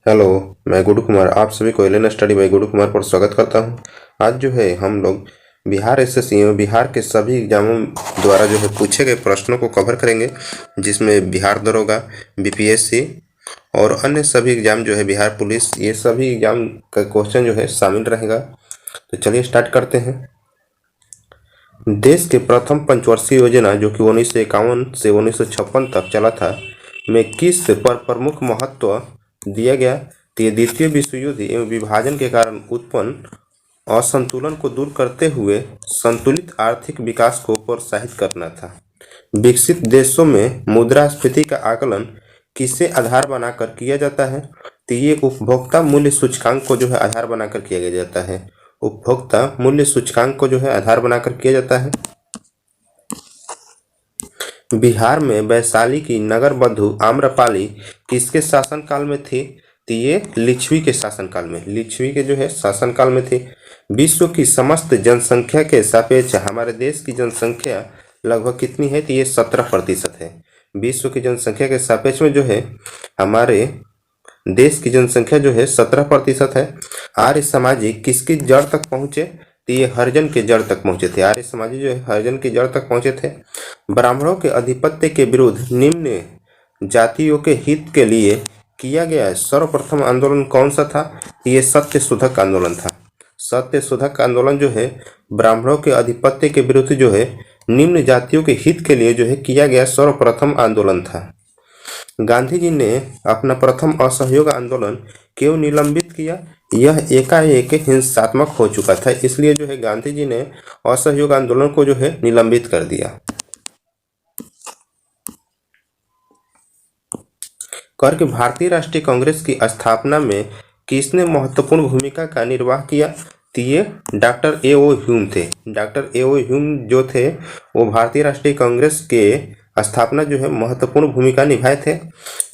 Hello. मैं गुड्डू कुमार आप सभी को Allen study by Guddu Kumar पर स्वागत करता हूं। आज जो है हम लोग बिहार एसएससी में बिहार के सभी एग्जामों द्वारा जो है पूछे गए प्रश्नों को कवर करेंगे, जिसमें बिहार दरोगा, बीपीएससी और अन्य सभी एग्जाम जो है, बिहार पुलिस, ये सभी एग्जाम का क्वेश्चन जो है शामिल रहेगा। तो चलिए स्टार्ट करते हैं। देश के प्रथम पंचवर्षीय योजना जो कि 1951 से 1956 तक चला था, में किस पर प्रमुख महत्व दिया गया? तो ये द्वितीय विश्व युद्ध एवं विभाजन के कारण उत्पन्न असंतुलन को दूर करते हुए संतुलित आर्थिक विकास को प्रोत्साहित करना था। विकसित देशों में मुद्रास्फीति का आकलन किसे आधार बनाकर किया जाता है? तो ये उपभोक्ता मूल्य सूचकांक को जो है आधार बनाकर किया जाता है। उपभोक्ता मूल्य सूचकांक को जो है आधार बनाकर किया जाता है। बिहार में वैशाली की नगर बधू आम्रपाली किसके शासनकाल में थी? तो ये लिच्छवी के शासनकाल में, लिच्छवी के जो है शासनकाल में थी। विश्व की समस्त जनसंख्या के सापेक्ष हमारे देश की जनसंख्या लगभग कितनी है? तो ये 17% है। विश्व की जनसंख्या के सापेक्ष में जो है हमारे देश की जनसंख्या जो है 17% है। आर्य समाजी किसकी जड़ तक पहुंचे? तो ये हरिजन के जड़ तक पहुंचे थे। आर्य समाजी जो है हरिजन की जड़ तक पहुंचे थे। ब्राह्मणों के आधिपत्य के विरुद्ध निम्न जातियों के हित के लिए किया गया सर्वप्रथम आंदोलन कौन सा था? ये सत्य शोधक आंदोलन था। सत्य शोधक आंदोलन जो है ब्राह्मणों के आधिपत्य के विरुद्ध जो है निम्न जातियों के हित के लिए जो है किया गया सर्वप्रथम आंदोलन था। गांधी जी ने अपना प्रथम असहयोग आंदोलन क्यों निलंबित किया? यह एकाएक हिंसात्मक हो चुका था, इसलिए जो है गांधी जी ने असहयोग आंदोलन को जो है निलंबित कर दिया। कर के भारतीय राष्ट्रीय कांग्रेस की स्थापना में किसने महत्वपूर्ण भूमिका का निर्वाह किया? तो ये डॉक्टर ए.ओ. ह्यूम थे। Doctor A.O.. ह्यूम जो थे वो भारतीय राष्ट्रीय कांग्रेस के स्थापना जो है महत्वपूर्ण भूमिका निभाए थे।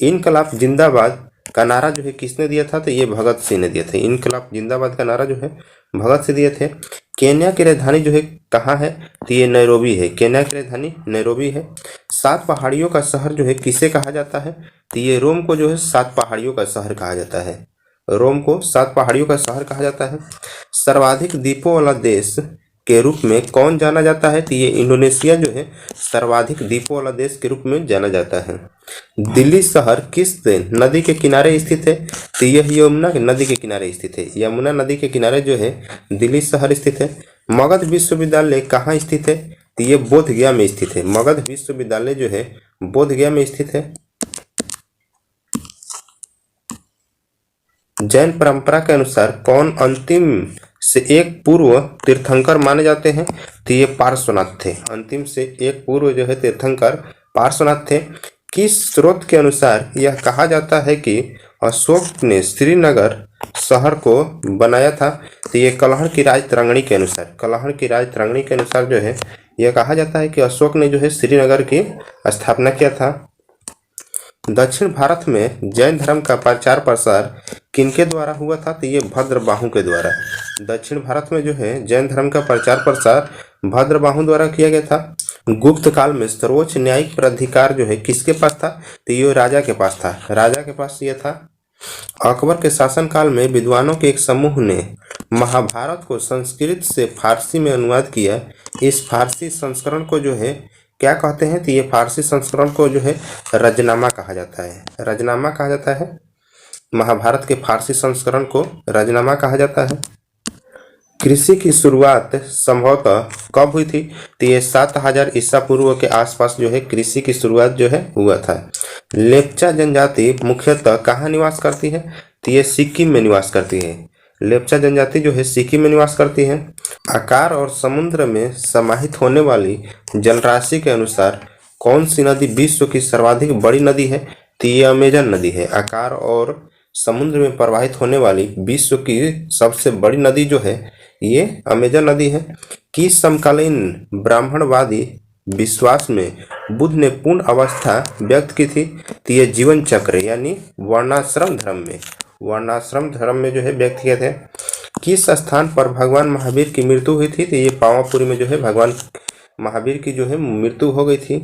इनकलाब जिंदाबाद का नारा जो है किसने दिया था? तो ये भगत सिंह ने दिया था। इनकलाब जिंदाबाद का नारा जो है भगत सिंह दिए थे। केन्या की राजधानी जो है कहाँ है? तो ये नैरोबी है। केन्या की राजधानी नैरोबी है। 7 पहाड़ियों का शहर जो है किसे कहा जाता है? तो ये रोम को जो है 7 पहाड़ियों का शहर कहा जाता है। रोम को 7 पहाड़ियों का शहर कहा जाता है। सर्वाधिक द्वीपों वाला देश के रूप में कौन जाना जाता है? तो ये इंडोनेशिया जो है सर्वाधिक द्वीपों वाला देश के रूप में जाना जाता है। दिल्ली शहर किस नदी के किनारे स्थित है? तो यह यमुना नदी के किनारे स्थित है। यमुना नदी के किनारे जो है दिल्ली शहर स्थित है। मगध विश्वविद्यालय कहाँ स्थित है? तो ये बोध गया में स्थित है। मगध विश्वविद्यालय जो है बोध गया में स्थित है। जैन परंपरा के अनुसार कौन अंतिम से एक पूर्व तीर्थंकर माने जाते हैं? तो ये पार्श्वनाथ थे। अंतिम से एक पूर्व जो है तीर्थंकर पार्श्वनाथ थे। किस स्रोत के अनुसार यह कहा जाता है कि अशोक ने श्रीनगर शहर को बनाया था? तो ये कलहड़ की राजतरंगिणी के अनुसार, कलहड़ की राजतरंगिणी के अनुसार जो है यह कहा जाता है कि अशोक ने जो है श्रीनगर की स्थापना किया था। दक्षिण भारत में जैन धर्म का प्रचार प्रसार किनके द्वारा हुआ था? तो ये भद्रबाहु के द्वारा। दक्षिण भारत में जो है जैन धर्म का प्रचार प्रसार भद्रबाहु द्वारा किया गया था। गुप्त काल में सर्वोच्च न्यायिक प्राधिकार जो है किसके पास था? तो ये राजा के पास था। राजा के पास ये था। अकबर के शासनकाल में विद्वानों के एक समूह ने महाभारत को संस्कृत से फारसी में अनुवाद किया। इस फारसी संस्करण को जो है क्या कहते हैं? तो ये फारसी संस्करण को जो है रजनामा कहा जाता है। रजनामा कहा जाता है। महाभारत के फारसी संस्करण को रजनामा कहा जाता है। कृषि की शुरुआत संभवतः कब हुई थी? तो ये 7000 ईसा पूर्व के आसपास जो है कृषि की शुरुआत जो है हुआ था। लेप्चा जनजाति मुख्यतः कहाँ निवास करती है? तो ये सिक्किम में निवास करती है। लेप्चा जनजाति जो है सिक्किम में निवास करती है। आकार और समुद्र में समाहित होने वाली जलराशि के अनुसार कौन सी नदी विश्व की सर्वाधिक बड़ी नदी है? तो ये अमेजन नदी है। आकार और समुद्र में प्रवाहित होने वाली विश्व की सबसे बड़ी नदी जो है ये अमेजन नदी है। किस समकालीन ब्राह्मणवादी विश्वास में बुद्ध ने पूर्ण अवस्था व्यक्त की थी? तो ये जीवन चक्र यानी वर्णाश्रम धर्म में, वर्णाश्रम धर्म में जो है व्यक्त किए थे। किस स्थान पर भगवान महावीर की मृत्यु हुई थी? तो ये पावापुरी में जो है भगवान महावीर की जो है मृत्यु हो गई थी।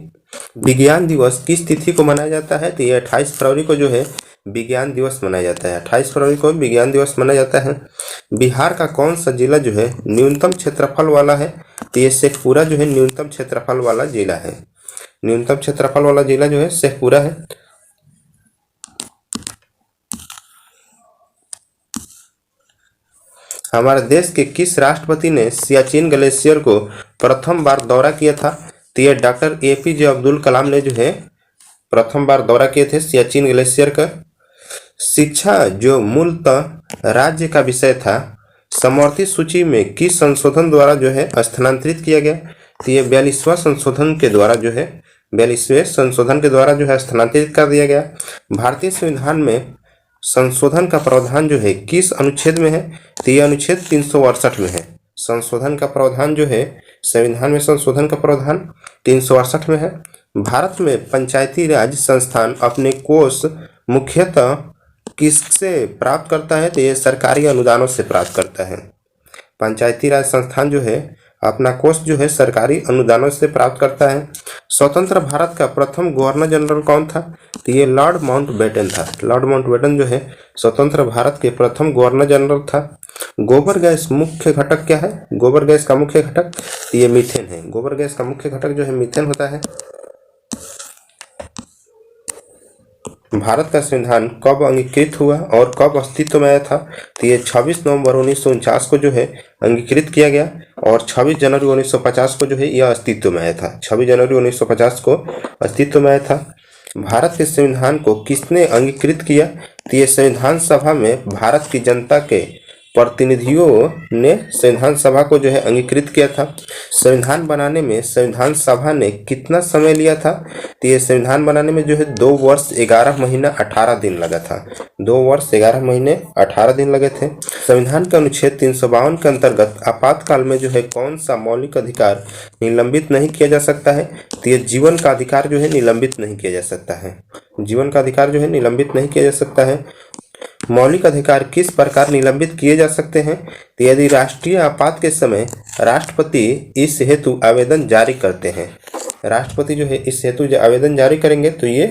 विज्ञान दिवस किस तिथि को मनाया जाता है? तो ये 28 फरवरी को जो है विज्ञान दिवस मनाया जाता है? 28 फरवरी को विज्ञान दिवस मनाया जाता है। बिहार का कौन सा जिला जो है न्यूनतम क्षेत्रफल वाला है? तो ये शेखपुरा जो है न्यूनतम क्षेत्रफल वाला जिला है। न्यूनतम क्षेत्रफल वाला जिला जो है शेखपुरा है। हमारे देश के किस राष्ट्रपति ने सियाचिन ग्लेशियर को प्रथम बार दौरा किया था? तो ये डॉक्टर APJ अब्दुल कलाम ने जो है प्रथम बार दौरा किए थे सियाचिन ग्लेशियर का। शिक्षा जो मूलतः राज्य का विषय था, समवर्ती सूची में किस संशोधन द्वारा जो है स्थानांतरित किया गया? तो ये 42वां संशोधन के द्वारा जो है 42वें संशोधन के द्वारा जो है स्थानांतरित कर दिया गया। भारतीय संविधान में संशोधन का प्रावधान जो है किस अनुच्छेद में है? तो ये अनुच्छेद 368 में है। संशोधन का प्रावधान जो है संविधान में संशोधन का प्रावधान 368 में है। भारत में पंचायती राज संस्थान अपने कोष मुख्यतः किससे प्राप्त करता है? तो ये सरकारी अनुदानों से प्राप्त करता है। पंचायती राज संस्थान जो है अपना कोष जो है सरकारी अनुदानों से प्राप्त करता है। स्वतंत्र भारत का प्रथम गवर्नर जनरल कौन था? तो ये लॉर्ड माउंटबेटन था। लॉर्ड माउंटबेटन जो है स्वतंत्र भारत के प्रथम गवर्नर जनरल था। गोबर गैस मुख्य घटक क्या है? गोबर गैस का मुख्य घटक तो ये मीथेन है। गोबर गैस का मुख्य घटक जो है मीथेन होता है। भारत का संविधान कब अंगीकृत हुआ और कब अस्तित्व में आया था? तो ये 26 नवंबर 1949 को जो है अंगीकृत किया गया और 26 जनवरी 1950 को जो है यह अस्तित्व में आया था। 26 जनवरी 1950 को अस्तित्व में आया था। भारत के संविधान को किसने अंगीकृत किया? तो ये संविधान सभा में भारत की जनता के प्रतिनिधियों ने संविधान सभा को जो है अंगीकृत किया था। संविधान बनाने में संविधान सभा ने कितना समय लिया था? तो ये संविधान बनाने में जो है 2 वर्ष 11 महीना 18 दिन लगा था। 2 वर्ष 11 महीने 18 दिन लगे थे। संविधान के अनुच्छेद 352 के अंतर्गत आपातकाल में जो है कौन सा मौलिक अधिकार निलंबित नहीं किया जा सकता है? तो ये जीवन का अधिकार जो है निलंबित नहीं किया जा सकता है। जीवन का अधिकार जो है निलंबित नहीं किया जा सकता है। मौलिक अधिकार किस प्रकार निलंबित किए जा सकते हैं? तो यदि राष्ट्रीय आपात के समय राष्ट्रपति इस हेतु आवेदन जारी करते हैं, राष्ट्रपति जो है इस हेतु जो आवेदन जारी करेंगे तो ये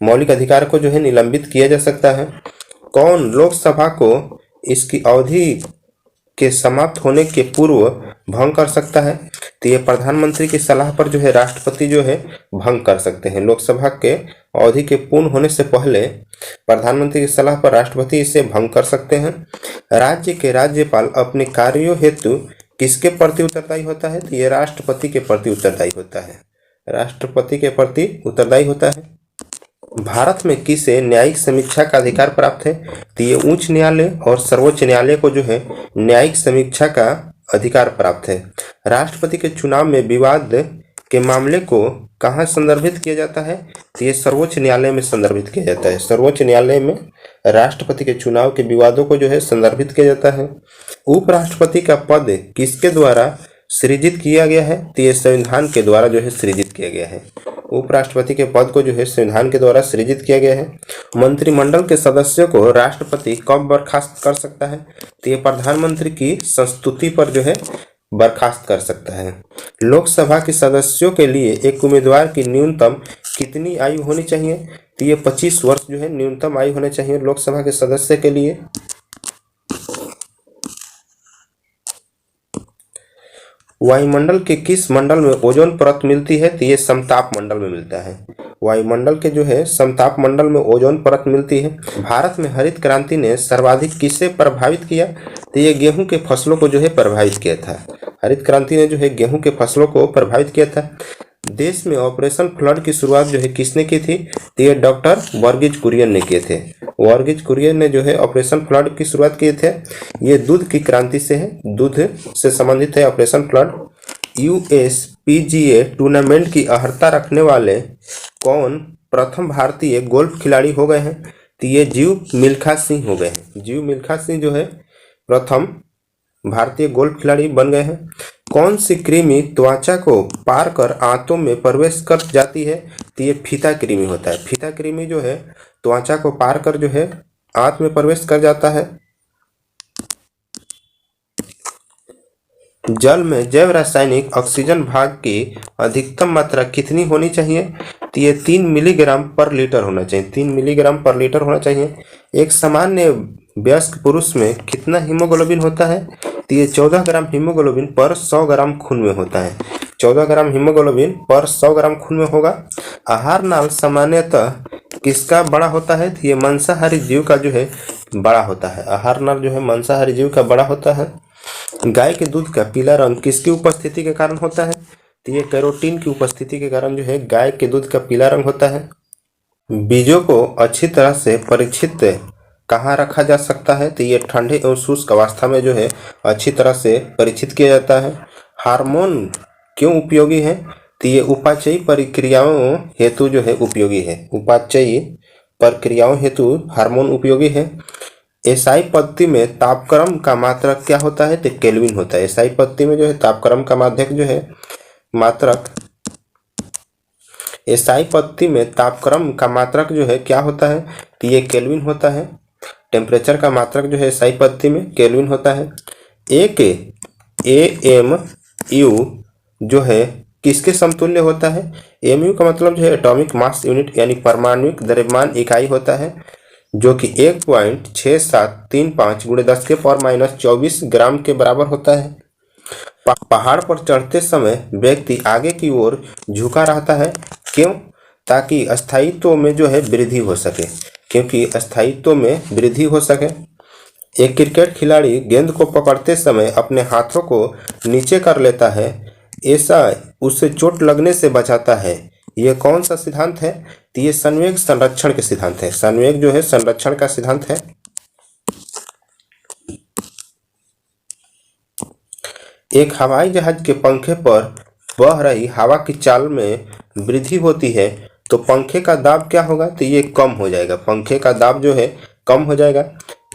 मौलिक अधिकार को जो है निलंबित किया जा सकता है। कौन लोकसभा को इसकी अवधि के समाप्त होने के पूर्व भंग कर सकता है? तो ये प्रधानमंत्री की सलाह पर जो है राष्ट्रपति जो है भंग कर सकते हैं। लोकसभा के अवधि के पूर्ण होने से पहले प्रधानमंत्री की सलाह पर राष्ट्रपति इसे भंग कर सकते हैं। राज्य के राज्यपाल अपने कार्यों हेतु किसके प्रति उत्तरदायी होता है? तो ये राष्ट्रपति के प्रति उत्तरदायी होता है। राष्ट्रपति के प्रति उत्तरदायी होता है। भारत में किसे न्यायिक समीक्षा का अधिकार प्राप्त है? तो ये उच्च न्यायालय और सर्वोच्च न्यायालय को जो है न्यायिक समीक्षा का अधिकार प्राप्त है। राष्ट्रपति के चुनाव में विवाद के मामले को कहाँ संदर्भित किया जाता है? तो ये सर्वोच्च न्यायालय में संदर्भित किया जाता है। सर्वोच्च न्यायालय में राष्ट्रपति के चुनाव के विवादों को जो है संदर्भित किया जाता है। उपराष्ट्रपति का पद किसके द्वारा सृजित किया गया है? तो ये संविधान के द्वारा जो है सृजित किया गया है। उपराष्ट्रपति के पद को जो है संविधान के द्वारा सृजित किया गया है। मंत्रिमंडल के सदस्यों को राष्ट्रपति कब बर्खास्त कर सकता है? तो ये प्रधानमंत्री की संस्तुति पर जो है बर्खास्त कर सकता है। लोकसभा के सदस्यों के लिए एक उम्मीदवार की न्यूनतम कितनी आयु होनी चाहिए? तो ये 25 वर्ष जो है न्यूनतम आयु होनी चाहिए लोकसभा के सदस्य के लिए। वायुमंडल के किस मंडल में ओजोन परत मिलती है? तो ये समताप मंडल में मिलता है। वायुमंडल के जो है समताप मंडल में ओजोन परत मिलती है। भारत में हरित क्रांति ने सर्वाधिक किसे प्रभावित किया? तो ये गेहूं के फसलों को जो है प्रभावित किया था। हरित क्रांति ने जो है गेहूं के फसलों को प्रभावित किया था। देश में ऑपरेशन फ्लड की शुरुआत जो है किसने की थी? तो ये डॉक्टर वर्गीज कुरियन ने किए थे। वर्गीज कुरियन ने जो है ऑपरेशन फ्लड की शुरुआत किए थे। ये दूध की क्रांति से है, दूध से संबंधित है ऑपरेशन फ्लड। USPGA टूर्नामेंट की अर्हता रखने वाले कौन प्रथम भारतीय गोल्फ खिलाड़ी हो गए हैं? तो ये जीव मिल्खा सिंह हो गए हैं। जीव मिल्खा सिंह जो है प्रथम भारतीय गोल्फ खिलाड़ी बन गए हैं। कौन सी कृमि त्वचा को पार कर आंतों में प्रवेश कर जाती है? तो ये फीता कृमि होता है। फीता कृमि जो है त्वचा को पार कर जो है आंत में प्रवेश कर जाता है। जल में जैव रासायनिक ऑक्सीजन भाग की अधिकतम मात्रा कितनी होनी चाहिए? तो ये 3 मिलीग्राम पर लीटर होना चाहिए। 3 मिलीग्राम पर लीटर होना चाहिए। एक सामान्य वयस्क पुरुष में कितना हीमोग्लोबिन होता है? तो ये 14 ग्राम हीमोग्लोबिन पर 100 ग्राम खून में होता है। 14 ग्राम हीमोग्लोबिन पर 100 ग्राम खून में होगा। आहार नाल सामान्यतः किसका बड़ा होता है? तो ये मांसाहारी जीव का जो है बड़ा होता है। आहार नाल जो है मांसाहारी जीव का बड़ा होता है। गाय के दूध का पीला रंग किसकी उपस्थिति के कारण होता है? तो ये कैरोटीन की उपस्थिति के कारण जो है गाय के दूध का पीला रंग होता है। बीजों को अच्छी तरह से परीक्षित कहाँ रखा जा सकता है? तो ये ठंडे एवं शुष्क अवस्था में जो है अच्छी तरह से परीक्षित किया जाता है। हार्मोन क्यों उपयोगी है? तो ये उपाचयी प्रक्रियाओं हेतु जो है उपयोगी है। उपाचयी प्रक्रियाओं हेतु हार्मोन उपयोगी है। एसआई पद्धति में तापक्रम का मात्रक क्या होता है? तो केल्विन होता है। एसआई पद्धति में जो है तापक्रम का माध्यक जो है मात्रक, एसआई पद्धति में तापक्रम का मात्रक जो है क्या होता है? तो ये केल्विन होता है। टेम्परेचर का मात्रक जो है एसआई पद्धति में केल्विन होता है। एक एएमयू जो है किसके समतुल्य होता है? एमयू का मतलब जो है एटॉमिक मास यूनिट यानी परमाणुक द्रव्यमान इकाई होता है, जो कि 1.6735 × 10⁻⁻24 ग्राम के बराबर होता है। पहाड़ पर चढ़ते समय व्यक्ति आगे की ओर झुका रहता है, क्यों? ताकि स्थायित्व में जो है वृद्धि हो सके, क्योंकि स्थायित्व में वृद्धि हो सके। एक क्रिकेट खिलाड़ी गेंद को पकड़ते समय अपने हाथों को नीचे कर लेता है, ऐसा उससे चोट लगने से बचाता है। यह कौन सा सिद्धांत है? तो ये संवेग संरक्षण के सिद्धांत है। संवेग जो है संरक्षण का सिद्धांत है। एक हवाई जहाज के पंखे पर बह रही हवा की चाल में वृद्धि होती है तो पंखे का दाब क्या होगा? तो ये कम हो जाएगा। पंखे का दाब जो है कम हो जाएगा।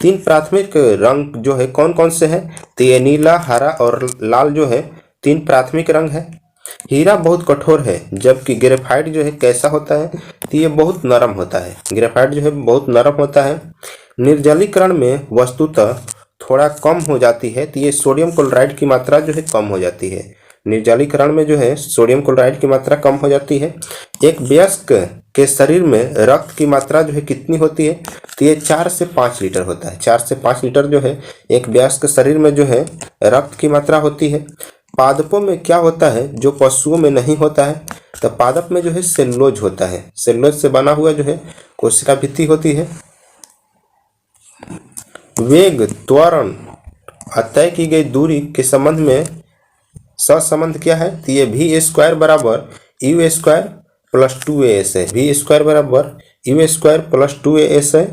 3 प्राथमिक रंग जो है कौन कौन से हैं? तो ये नीला, हरा और लाल जो है 3 प्राथमिक रंग है। हीरा बहुत कठोर है, जबकि ग्रेफाइट जो है कैसा होता है? तो ये बहुत नरम होता है। ग्रेफाइट जो है बहुत नरम होता है। निर्जलीकरण में वस्तुतः थोड़ा कम हो जाती है, तो ये सोडियम क्लोराइड की मात्रा जो है कम हो जाती है। निर्जलीकरण में जो है सोडियम क्लोराइड की मात्रा कम हो जाती है। एक वयस्क के शरीर में रक्त की मात्रा जो है कितनी होती है? तो ये 4 से 5 लीटर होता है। 4 से 5 लीटर जो है एक वयस्क शरीर में जो है रक्त की मात्रा होती है। पादपों में क्या होता है जो पशुओं में नहीं होता है? तो पादप में जो है सेलुलोज होता है। सेलुलोज से बना हुआ जो है कोशिका भित्ति होती है। वेग त्वरण तय की गई दूरी के संबंध में सहसंबंध क्या है? तो ये v² बराबर u² + 2as है। v² बराबर u² + 2as है।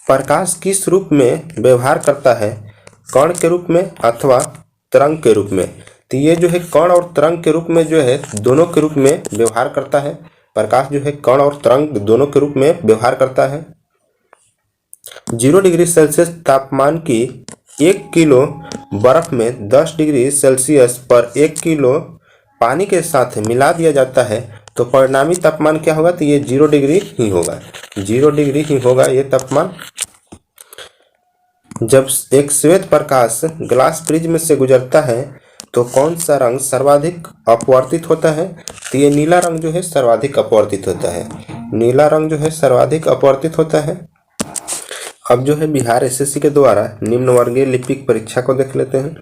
प्रकाश किस रूप में व्यवहार करता है? कण के रूप में अथवा तरंग के रूप में? तो ये जो है कण और तरंग के रूप में जो है दोनों के रूप में व्यवहार करता है। प्रकाश जो है कण और तरंग दोनों के रूप में व्यवहार करता है। 0 डिग्री सेल्सियस तापमान की 1 किलो बर्फ में 10 डिग्री सेल्सियस पर 1 किलो पानी के साथ मिला दिया जाता है तो परिणामी तापमान क्या होगा? तो ये 0 डिग्री ही होगा। 0 डिग्री ही होगा ये तापमान। जब एक श्वेत प्रकाश ग्लास प्रिज्म से गुजरता है तो कौन सा रंग सर्वाधिक अपवर्तित होता है? तो ये नीला रंग जो है सर्वाधिक अपवर्तित होता है। नीला रंग जो है सर्वाधिक अपवर्तित होता है। अब जो है बिहार एसएससी के द्वारा निम्न वर्गीय लिपिक परीक्षा को देख लेते हैं।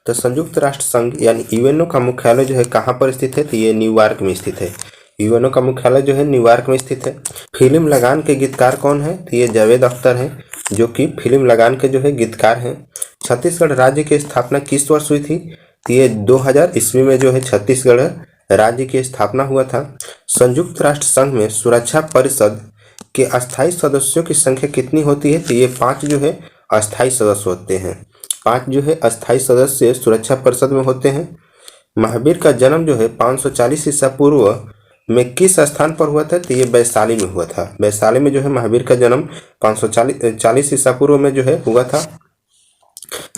तो संयुक्त राष्ट्र संघ यानी यूएनओ का मुख्यालय जो है कहाँ पर स्थित है? तो ये न्यूयॉर्क में स्थित है। यूएनओ का मुख्यालय जो है न्यूयॉर्क में स्थित है। फिल्म लगान के गीतकार कौन है? तो ये जावेद अख्तर है, जो कि फिल्म लगान के जो है गीतकार हैं। छत्तीसगढ़ राज्य की स्थापना किस वर्ष हुई थी? तो ये 2000 ईस्वी में जो है छत्तीसगढ़ राज्य की स्थापना हुआ था। संयुक्त राष्ट्र संघ में सुरक्षा परिषद के अस्थायी सदस्यों की संख्या कितनी होती है? तो ये 5 जो है अस्थायी सदस्य होते हैं। 5 जो है अस्थायी सदस्य सुरक्षा परिषद में होते हैं। महावीर का जन्म जो है 540 ईसा पूर्व में किस स्थान पर हुआ था? तो ये वैशाली में हुआ था। वैशाली में जो है महावीर का जन्म 540 ईसा पूर्व में जो है हुआ था।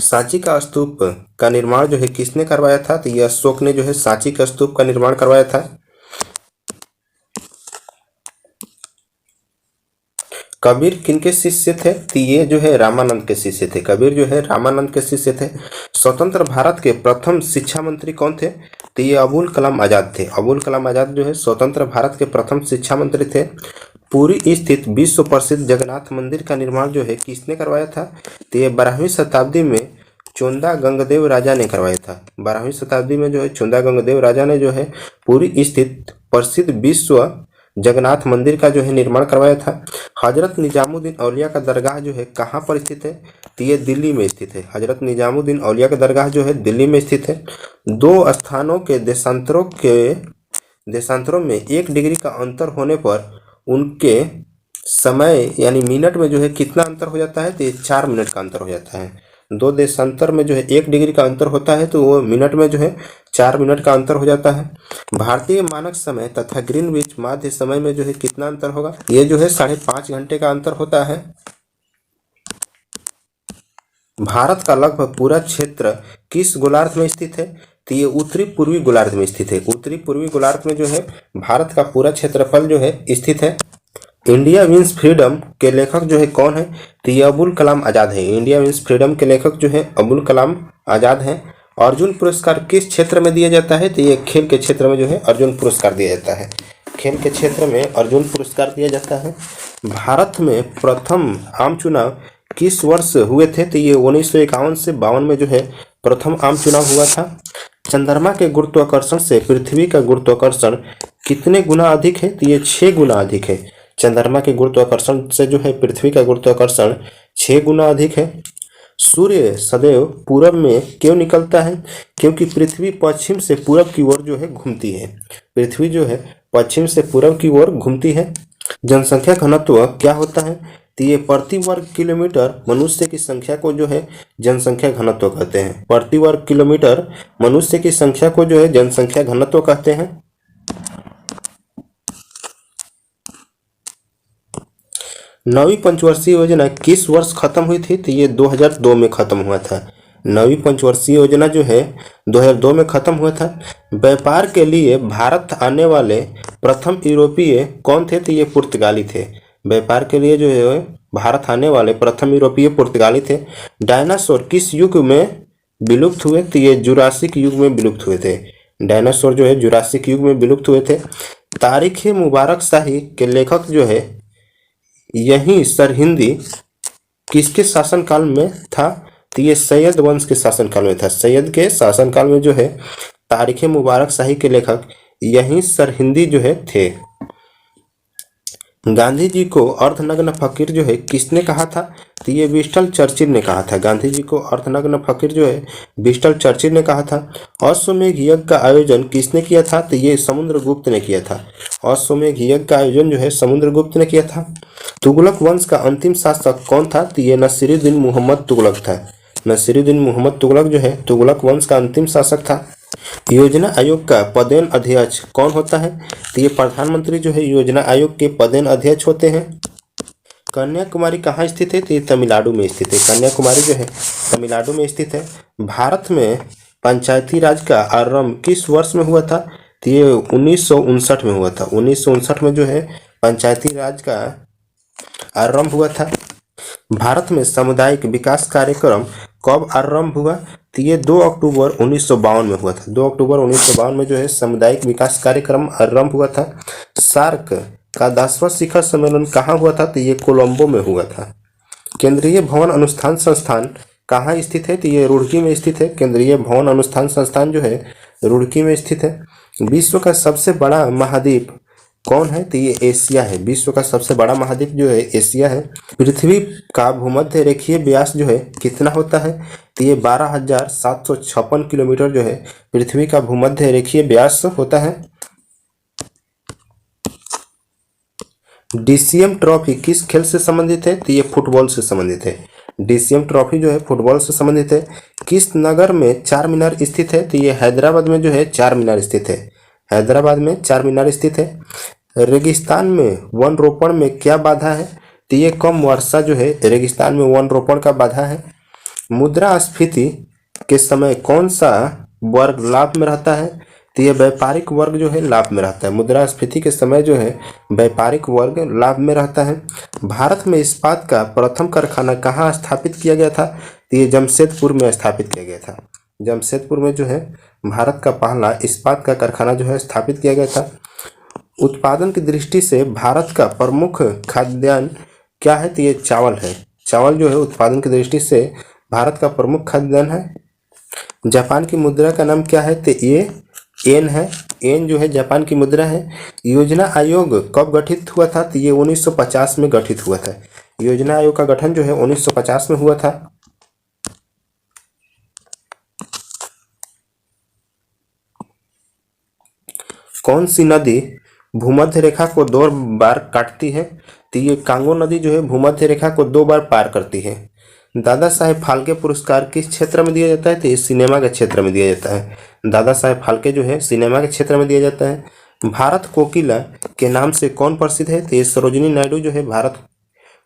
सांची का स्तूप का निर्माण जो है किसने करवाया था? तो ये अशोक ने जो है सांची का स्तूप का निर्माण करवाया था। कबीर किनके शिष्य थे? तो ये जो है रामानंद के शिष्य थे। कबीर जो है रामानंद के शिष्य थे। स्वतंत्र भारत के प्रथम शिक्षा मंत्री कौन थे? तो ये अबुल कलाम आजाद थे। अबुल कलाम आजाद जो है स्वतंत्र भारत के प्रथम शिक्षा मंत्री थे। पुरी स्थित विश्व प्रसिद्ध जगन्नाथ मंदिर का निर्माण जो है किसने करवाया था? तो ये 12वीं शताब्दी में चोंदा गंगदेव राजा ने करवाया था। 12वीं शताब्दी में जो है चोंदा गंगदेव राजा ने जो है पुरी स्थित प्रसिद्ध विश्व जगन्नाथ मंदिर का जो है निर्माण करवाया था। हजरत निजामुद्दीन औलिया का दरगाह जो है कहाँ पर स्थित है? तो ये दिल्ली में स्थित है। हजरत निजामुद्दीन औलिया का दरगाह जो है दिल्ली में स्थित है। दो स्थानों के देशांतरों में 1 डिग्री का अंतर होने पर उनके समय यानी मिनट में जो है कितना अंतर हो जाता है? तो ये 4 मिनट का अंतर हो जाता है। दो देशांतर में जो है 1 डिग्री का अंतर होता है तो वो मिनट में जो है 4 मिनट का अंतर हो जाता है। भारतीय मानक समय तथा ग्रीनविच माध्य समय में जो है कितना अंतर होगा? ये जो है 5.5 घंटे का अंतर होता है। भारत का लगभग पूरा क्षेत्र किस गोलार्ध में स्थित है? तो ये उत्तरी पूर्वी गोलार्ध में स्थित है। उत्तरी पूर्वी गोलार्ध में जो है भारत का पूरा क्षेत्रफल जो है स्थित है। इंडिया विंस फ्रीडम के लेखक जो है कौन है? तो ये अबुल कलाम आजाद है। इंडिया विंस फ्रीडम के लेखक जो है अबुल कलाम आजाद हैं। अर्जुन पुरस्कार किस क्षेत्र में दिया जाता है? तो ये खेल के क्षेत्र में जो है अर्जुन पुरस्कार दिया जाता है। खेल के क्षेत्र में अर्जुन पुरस्कार दिया जाता है। भारत में प्रथम आम चुनाव किस वर्ष हुए थे? तो ये 1951 से 52 में जो है प्रथम आम चुनाव हुआ था। चंद्रमा के गुरुत्वाकर्षण से पृथ्वी का गुरुत्वाकर्षण कितने गुना अधिक है? तो ये 6 गुना अधिक है। चंद्रमा के गुरुत्वाकर्षण से जो है पृथ्वी का गुरुत्वाकर्षण 6 गुना अधिक है। सूर्य सदैव पूरब में क्यों निकलता है? क्योंकि पृथ्वी पश्चिम से पूरब की ओर जो है घूमती है। पृथ्वी जो है पश्चिम से पूरब की ओर घूमती है। जनसंख्या घनत्व क्या होता है? तो ये प्रति वर्ग किलोमीटर मनुष्य की संख्या को जो है जनसंख्या घनत्व कहते हैं। प्रति वर्ग किलोमीटर मनुष्य की संख्या को जो है जनसंख्या घनत्व कहते हैं। 9वीं पंचवर्षीय योजना किस वर्ष खत्म हुई थी? तो ये 2002 में खत्म हुआ था। 9वीं पंचवर्षीय योजना जो है 2002 में खत्म हुआ था। व्यापार के लिए भारत आने वाले प्रथम यूरोपीय कौन थे? तो ये पुर्तगाली थे। व्यापार के लिए जो है भारत आने वाले प्रथम यूरोपीय पुर्तगाली थे। डायनासोर किस युग में विलुप्त हुए? तो ये जुरासिक युग में विलुप्त हुए थे। डायनासोर जो है जुरासिक युग में विलुप्त हुए थे। तारीख मुबारक शाही के लेखक जो है यही सरहिंदी किसके शासनकाल में था? तो ये सैयद वंश के शासनकाल में था। सैयद के शासनकाल में जो है तारीख मुबारक शाही के लेखक यही सरहिंदी जो है थे। गांधी जी को अर्धनग्न फकीर जो है किसने कहा था? तो ये विंस्टन चर्चिल ने कहा था। गांधी जी को अर्धनग्न फकीर जो है विंस्टन चर्चिल ने कहा था। अश्वमेध यज्ञ का आयोजन किसने किया था? तो ये समुद्रगुप्त ने किया था। अश्वमेध यज्ञ का आयोजन जो है समुद्रगुप्त ने किया था। तुगलक वंश का अंतिम शासक कौन था? तो ये नसीरुद्दीन मोहम्मद तुगलक था। नसीरुद्दीन मोहम्मद तुगलक जो है तुगलक वंश का अंतिम शासक था। योजना आयोग का पदेन अध्यक्ष कौन होता है? तो ये प्रधानमंत्री जो है योजना आयोग के पदेन अध्यक्ष होते हैं। कन्याकुमारी कहाँ स्थित है? तो ये तमिलनाडु में स्थित है। कन्याकुमारी जो है तमिलनाडु में स्थित है। भारत में पंचायती राज का आरंभ किस वर्ष में हुआ था? तो ये 1959 में हुआ था। 1959 में जो है पंचायती राज का आरंभ हुआ था। भारत में सामुदायिक विकास कार्यक्रम कब आरंभ हुआ? तो ये 2 अक्टूबर 1952 में हुआ था। 2 अक्टूबर 1952 में जो है सामुदायिक विकास कार्यक्रम आरंभ हुआ था। सार्क का 10वां शिखर सम्मेलन कहाँ हुआ था? तो ये कोलंबो में हुआ था। केंद्रीय भवन अनुसंधान संस्थान कहाँ स्थित है? तो ये रुड़की में स्थित है। केंद्रीय भवन अनुसंधान संस्थान जो है रुड़की में स्थित है। विश्व का सबसे बड़ा महाद्वीप कौन है? तो ये एशिया है। विश्व का सबसे बड़ा महाद्वीप जो है एशिया है। पृथ्वी का भूमध्य रेखीय व्यास जो है कितना होता है? तो ये 12,756 किलोमीटर जो है पृथ्वी का भूमध्य रेखीय व्यास होता है। डीसीएम ट्रॉफी किस खेल से संबंधित है? तो ये फुटबॉल से संबंधित है। डीसीएम ट्रॉफी जो है फुटबॉल से संबंधित है। किस नगर में चार मीनार स्थित है? तो ये हैदराबाद में जो है चार मीनार स्थित है। हैदराबाद में चार मीनार स्थित है। रेगिस्तान में वन रोपण में क्या बाधा है? तो ये कम वर्षा जो है रेगिस्तान में वन रोपण का बाधा है। मुद्रास्फीति के समय कौन सा वर्ग लाभ में रहता है? तो ये व्यापारिक वर्ग जो है लाभ में रहता है। मुद्रास्फीति के समय जो है व्यापारिक वर्ग लाभ में रहता है। भारत में इस्पात का प्रथम कारखाना कहाँ स्थापित किया गया था? तो ये जमशेदपुर में स्थापित किया गया था। जमशेदपुर में जो है भारत का पहला इस्पात का कारखाना जो है स्थापित किया गया था। उत्पादन की दृष्टि से भारत का प्रमुख खाद्यान्न क्या है? तो ये चावल है। चावल जो है उत्पादन की दृष्टि से भारत का प्रमुख खाद्यान्न है। जापान की मुद्रा का नाम क्या है? तो ये येन है। येन जो है जापान की मुद्रा है। योजना आयोग कब गठित हुआ था? तो ये 1950 में गठित हुआ था। योजना आयोग का गठन जो है 1950 में हुआ था। कौन सी नदी भूमध्य रेखा को 2 बार काटती है? तो ये कांगो नदी जो है भूमध्य रेखा को 2 बार पार करती है। दादा साहेब फाल्के पुरस्कार किस क्षेत्र में दिया जाता है? तो ये सिनेमा के क्षेत्र में दिया जाता है। दादा साहेब फाल्के जो है सिनेमा के क्षेत्र में दिया जाता है। भारत कोकिला के नाम से कौन प्रसिद्ध है? तो ये सरोजिनी नायडू जो है भारत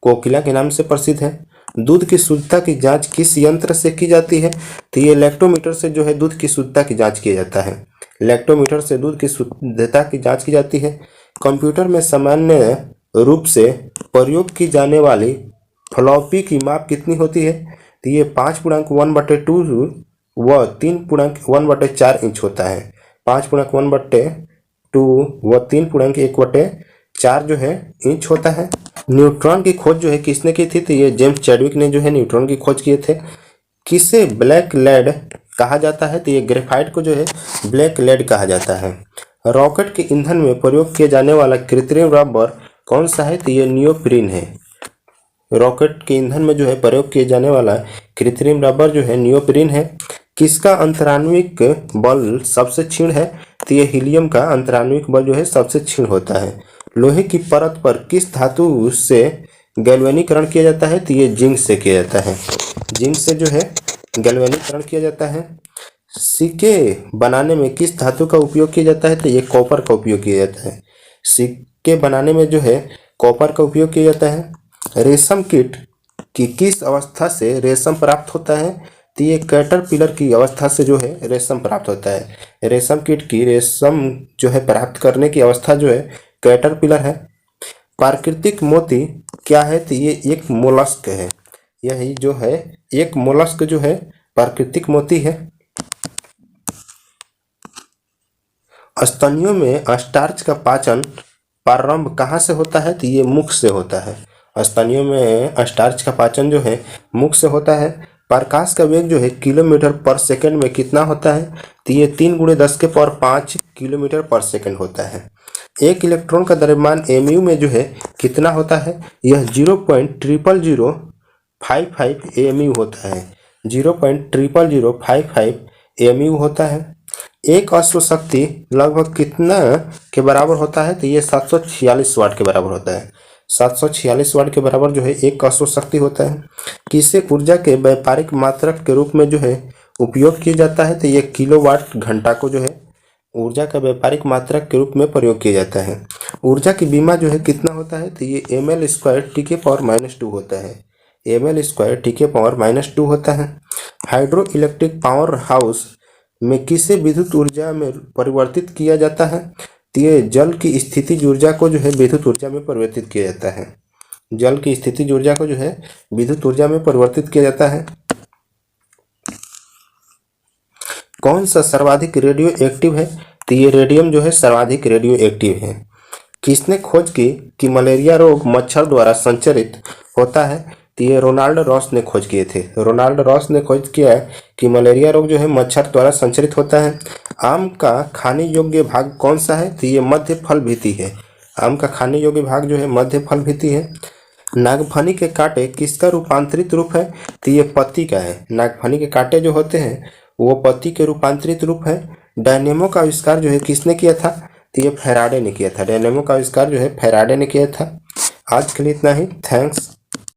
कोकिला के नाम से प्रसिद्ध है। दूध की शुद्धता की जांच किस यंत्र से की जाती है? तो ये लैक्टोमीटर से जो है दूध की शुद्धता की जांच किया जाता है। लैक्टोमीटर से दूध की शुद्धता की जांच की जाती है। कंप्यूटर में सामान्य रूप से प्रयोग की जाने वाली फ्लॉपी की माप कितनी होती है? तो ये 5.1/2 व 3.1/4 इंच होता है। 5.1/2 व 3.1/4 जो है इंच होता है। न्यूट्रॉन की खोज जो है किसने की थी? तो ये जेम्स चैडविक ने जो है न्यूट्रॉन की खोज किए थे। किसे ब्लैक लेड कहा जाता है? तो ये ग्रेफाइट को जो है ब्लैक लेड कहा जाता है। रॉकेट के ईंधन में प्रयोग किया जाने वाला कृत्रिम रबर कौन सा है? तो ये नियोप्रीन है। रॉकेट के ईंधन में जो है प्रयोग किए जाने वाला कृत्रिम रबर जो है नियोप्रीन है। किसका अंतराण्विक बल सबसे क्षीण है? तो ये हीलियम का अंतराण्विक बल जो है सबसे क्षीण होता है। लोहे की परत पर किस धातु से गैल्वेनीकरण किया जाता है? तो ये जिंक से किया जाता है। जिंक से जो है गैल्वेनीकरण किया जाता है। सिक्के बनाने में किस धातु का उपयोग किया जाता है? तो ये कॉपर का उपयोग किया जाता है। सिक्के बनाने में जो है कॉपर का उपयोग किया जाता है। रेशम कीट की किस अवस्था से रेशम प्राप्त होता है? तो ये कैटरपिलर की अवस्था से जो है रेशम प्राप्त होता है। रेशम कीट की रेशम जो है प्राप्त करने की अवस्था जो है कैटरपिलर है। प्राकृतिक मोती क्या है? तो ये एक मोलस्क है। यही जो है एक मोलस्क जो है प्राकृतिक मोती है। स्तनियों में स्टार्च का पाचन प्रारंभ कहाँ से होता है? तो ये मुख से होता है। स्तनियों में स्टार्च का पाचन जो है मुख से होता है। प्रकाश का वेग जो है किलोमीटर पर सेकंड में कितना होता है? तो ये 3 × 10⁵ किलोमीटर पर सेकंड होता है। एक इलेक्ट्रॉन का द्रव्यमान mu में जो है कितना होता है? यह 0.00055 mu होता है। 0.00055 mu होता है। एक अश्व शक्ति लगभग कितना के बराबर होता है? तो ये 746 वाट के बराबर होता है। 746 वाट के बराबर जो है एक अश्व शक्ति होता है। किसे ऊर्जा के व्यापारिक मात्रक के रूप में जो है उपयोग किया जाता है? तो ये किलोवाट घंटा को जो है ऊर्जा का व्यापारिक मात्रक के रूप में प्रयोग किया जाता है। ऊर्जा की बीमा जो है कितना होता है? तो ये ml² T⁻² होता है। ml² T⁻² होता है। हाइड्रो इलेक्ट्रिक पावर हाउस में किसे विद्युत ऊर्जा में परिवर्तित किया जाता है? तो ये जल की स्थितिज ऊर्जा को जो है विद्युत ऊर्जा में परिवर्तित किया जाता है। जल की स्थितिज ऊर्जा को जो है विद्युत ऊर्जा में परिवर्तित किया जाता है। कौन सा सर्वाधिक रेडियो एक्टिव है? तो ये रेडियम जो है सर्वाधिक रेडियो एक्टिव है। किसने खोज की कि मलेरिया रोग मच्छर द्वारा संचरित होता है? तो ये रोनाल्ड रॉस ने खोज किए थे। रोनाल्ड रॉस ने खोज किया है कि मलेरिया रोग जो है मच्छर द्वारा संचरित होता है। आम का खाने योग्य भाग कौन सा है? तो ये मध्य फल भित्ति है। आम का खाने योग्य भाग जो है मध्य फल भित्ति है। नागफनी के कांटे किसका रूपांतरित रूप है? तो ये पत्ती का है। नागफनी के कांटे जो होते हैं वो पत्ती के रूपांतरित रूप है। डायनेमो का आविष्कार जो है किसने किया था? तो ये फैराडे ने किया था। डायनेमो का आविष्कार जो है फैराडे ने किया था। आज के लिए इतना ही। थैंक्स।